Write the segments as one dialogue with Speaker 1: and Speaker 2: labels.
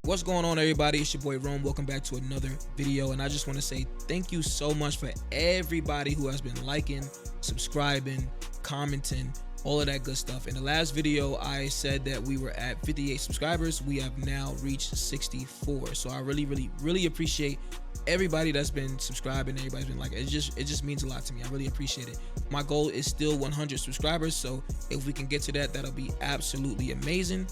Speaker 1: What's going on, everybody? It's your boy Rome. Welcome back to another video, and I just want to say thank you so much for everybody who has been liking, subscribing, commenting, all of that good stuff. In the last video, I said that we were at 58 subscribers. We have now reached 64. So I really appreciate everybody that's been subscribing, everybody's been like, it just means a lot to me. I really appreciate it. My goal is still 100 subscribers, so if we can get to that, that'll be absolutely amazing.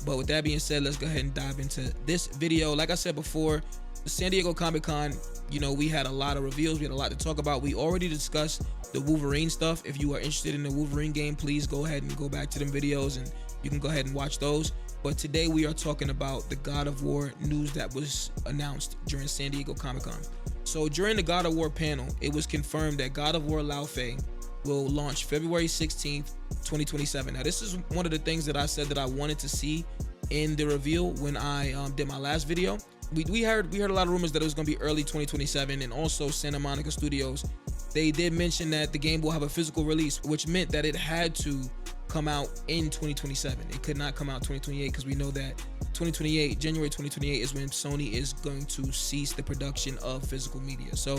Speaker 1: But with that being said, let's go ahead and dive into this video. Like I said before, the San Diego Comic-Con, you know, we had a lot of reveals. We had a lot to talk about. We already discussed the Wolverine stuff. If you are interested in the Wolverine game, please go ahead and go back to them videos and you can go ahead and watch those. But today we are talking about the God of War news that was announced during San Diego Comic-Con. So during the God of War panel, it was confirmed that God of War Laufey will launch February 16th, 2027. Now, this is one of the things that I said that I wanted to see in the reveal when I did my last video. We heard a lot of rumors that it was going to be early 2027, and also Santa Monica Studios, they did mention that the game will have a physical release, which meant that it had to come out in 2027. It could not come out 2028 because we know that January 2028 is when Sony is going to cease the production of physical media. So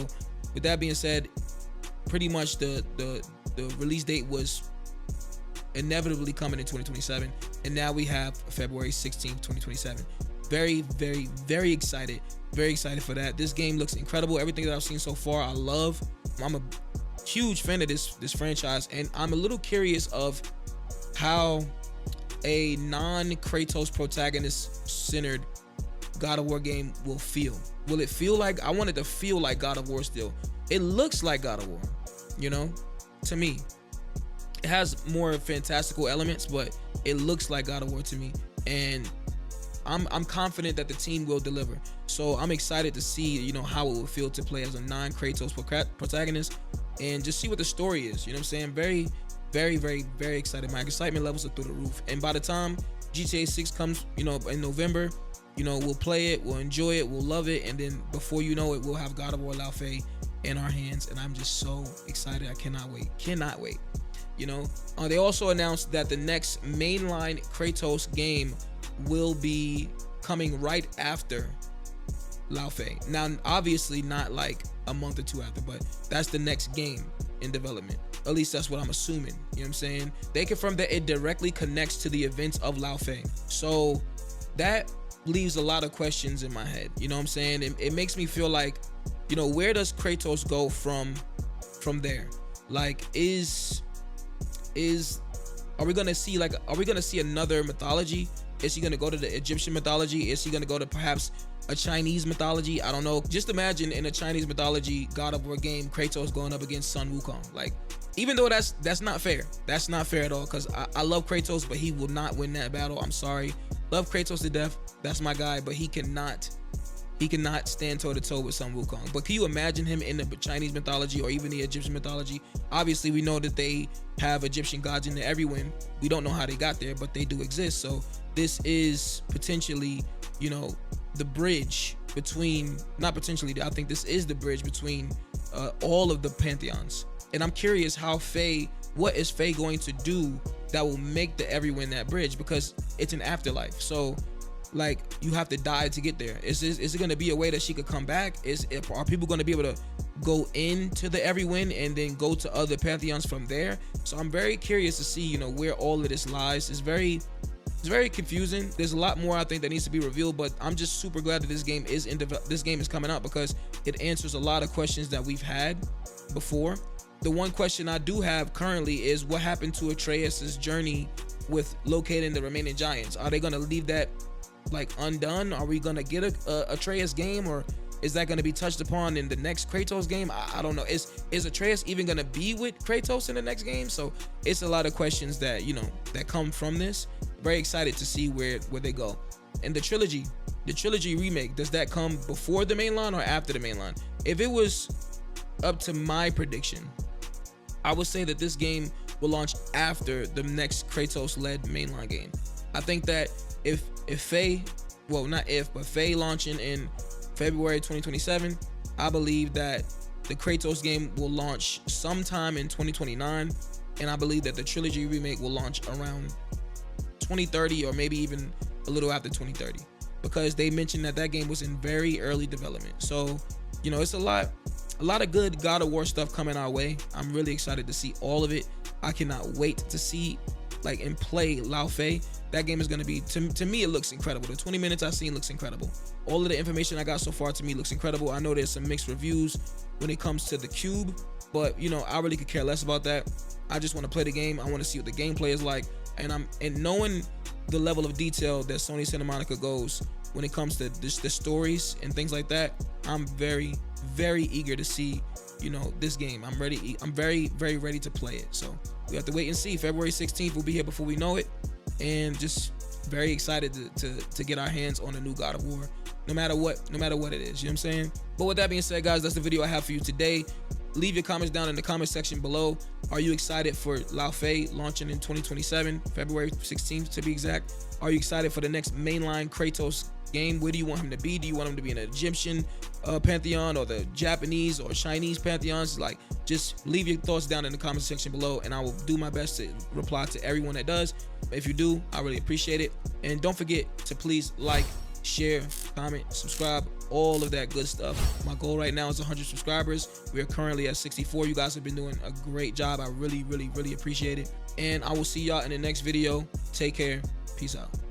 Speaker 1: with that being said, pretty much the release date was inevitably coming in 2027, and now we have February 16th, 2027. Very excited for that. This game looks incredible. Everything that I've seen so far, I love. I'm a huge fan of this franchise, and I'm a little curious of how a non-Kratos protagonist centered God of War game will feel. Will it feel like, I want it to feel like God of War still. It looks like God of War, you know, to me. It has more fantastical elements, but it looks like God of War to me, and I'm confident that the team will deliver. So I'm excited to see, you know, how it will feel to play as a non-Kratos protagonist and just see what the story is. You know what I'm saying? Very excited. My excitement levels are through the roof. And by the time GTA 6 comes, you know, in November, you know, we'll play it, we'll enjoy it, we'll love it, and then before you know it, we'll have God of War Laufey in our hands, and I'm just so excited. I cannot wait. You know, they also announced that the next mainline Kratos game will be coming right after Laufey. Now, obviously not like a month or two after, but that's the next game in development. At least that's what I'm assuming. You know what I'm saying? They confirmed that it directly connects to the events of Laufey. So that leaves a lot of questions in my head. You know what I'm saying? It makes me feel like, you know, where does Kratos go from there? Like, are we gonna see another mythology? Is he gonna go to the Egyptian mythology? Is he gonna go to perhaps a Chinese mythology? I don't know. Just imagine in a Chinese mythology God of War game, Kratos going up against Sun Wukong. Like, even though that's not fair. That's not fair at all, because I love Kratos, but he will not win that battle. I'm sorry. Love Kratos to death. That's my guy, but he cannot stand toe-to-toe with Sun Wukong. But can you imagine him in the Chinese mythology or even the Egyptian mythology? Obviously, we know that they have Egyptian gods in the Everywhen. We don't know how they got there, but they do exist. So this is potentially, you know, the bridge between, not potentially, I think this is the bridge between all of the pantheons. And I'm curious what is Faye going to do that will make the Everywhen that bridge, because it's an afterlife. So like, you have to die to get there. Is it going to be a way that she could come back? Are people going to be able to go into the Everywhen and then go to other pantheons from there? So I'm very curious to see, you know, where all of this lies. It's very confusing. There's a lot more I think that needs to be revealed, but I'm just super glad that this game is coming out, because it answers a lot of questions that we've had before. The one question I do have currently is what happened to Atreus' journey with locating the remaining giants. Are they going to leave that like undone? Are we gonna get a Atreus game, or is that gonna be touched upon in the next Kratos game? I don't know. Is Atreus even gonna be with Kratos in the next game? So it's a lot of questions that, you know, that come from this. Very excited to see where they go. And the trilogy remake, does that come before the mainline or after the mainline? If it was up to my prediction, I would say that this game will launch after the next Kratos-led mainline game. I think that if Faye, well, not if, but Faye launching in February 2027, I believe that the Kratos game will launch sometime in 2029, and I believe that the trilogy remake will launch around 2030, or maybe even a little after 2030. because they mentioned that game was in very early development. So, you know, it's a lot of good God of War stuff coming our way. I'm really excited to see all of it. I cannot wait to see and play Laufey. That game is going to be, to me, it looks incredible. The 20 minutes I've seen looks incredible. All of the information I got so far, to me, looks incredible. I know there's some mixed reviews when it comes to the cube, but you know, I really could care less about that. I just want to play the game. I want to see what the gameplay is like, and knowing the level of detail that Sony Santa Monica goes when it comes to the stories and things like that. I'm very, very eager to see, you know, this game. I'm very, very ready to play it. So we have to wait and see. February 16th will be here before we know it, and just very excited to get our hands on a new God of War, no matter what it is. You know what I'm saying? But with that being said, guys, that's the video I have for you today. Leave your comments down in the comment section below. Are you excited for Laufey launching in 2027, February 16th to be exact? Are you excited for the next mainline Kratos game? Where do you want him to be? Do you want him to be in an Egyptian pantheon, or the Japanese or Chinese pantheons? Just leave your thoughts down in the comment section below, and I will do my best to reply to everyone that does. If you do, I really appreciate it. And don't forget to please like, share, comment, subscribe, all of that good stuff. My goal right now is 100 subscribers. We are currently at 64. You guys have been doing a great job. I really, really, really appreciate it. And I will see y'all in the next video. Take care. Peace out.